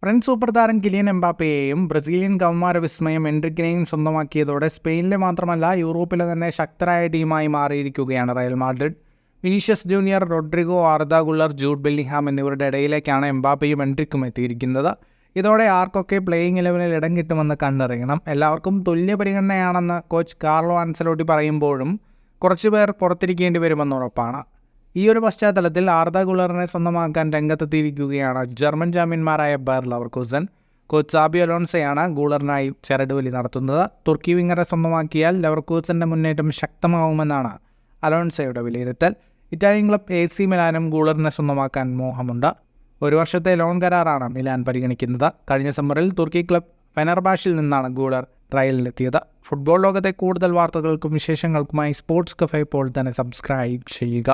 French super താരം Kylian എംബാപ്പയെയും Brazilian കൗമാര വിസ്മയം എൻട്രിക്കിനെയും സ്വന്തമാക്കിയതോടെ സ്പെയിനിലെ മാത്രമല്ല യൂറോപ്പിലെ തന്നെ ശക്തരായ ടീമായി മാറിയിരിക്കുകയാണ് Real Madrid. Vinicius junior, Rodrygo, Arda Guler, Jude Bellingham എന്നിവരുടെ ഇടയിലേക്കാണ് എംബാപ്പയും എൻട്രിക്കും എത്തിയിരിക്കുന്നത്. ഇതോടെ ആർക്കൊക്കെ പ്ലേയിങ് 11-ൽ ഇടം കിട്ടുമെന്ന് കണ്ടറിയണം. എല്ലാവർക്കും തുല്യ പരിഗണനയാണെന്ന് കോച്ച് കാർലോ ആൻസലോട്ടി പറയുമ്പോഴും കുറച്ചുപേർ പുറത്തിരിക്കേണ്ടി വരുമെന്ന് ഉറപ്പാണ്. ഈ ഒരു പശ്ചാത്തലത്തിൽ ആർദ ഗുള്ളറിനെ സ്വന്തമാക്കാൻ രംഗത്തെത്തിയിരിക്കുകയാണ് ജർമ്മൻ ചാമ്പ്യന്മാരായ ബയർ ലെവർകൂസൻ. കോച്ച് സാബി അലോൺസോയാണ് ഗുള്ളറിനായി ചരടുവലി നടത്തുന്നത്. തുർക്കി വിങ്ങറെ സ്വന്തമാക്കിയാൽ ലെവർകൂസന്റെ മുന്നേറ്റം ശക്തമാവുമെന്നാണ് അലോൺസോയുടെ വിലയിരുത്തൽ. ഇറ്റാലിയൻ ക്ലബ് AC മിലാനും ഗുള്ളറിനെ സ്വന്തമാക്കാൻ മോഹമുണ്ട്. 1 വർഷത്തെ ലോൺ കരാറാണ് മിലാൻ പരിഗണിക്കുന്നത്. കഴിഞ്ഞ സമ്മറിൽ തുർക്കി ക്ലബ് ഫെനർബാഷിൽ നിന്നാണ് ഗുള്ളർ ട്രയലിലെത്തിയത്. ഫുട്ബോൾ ലോകത്തെ കൂടുതൽ വാർത്തകൾക്കും വിശേഷങ്ങൾക്കുമായി സ്പോർട്സ് കഫേ ഇപ്പോൾ തന്നെ സബ്സ്ക്രൈബ് ചെയ്യുക.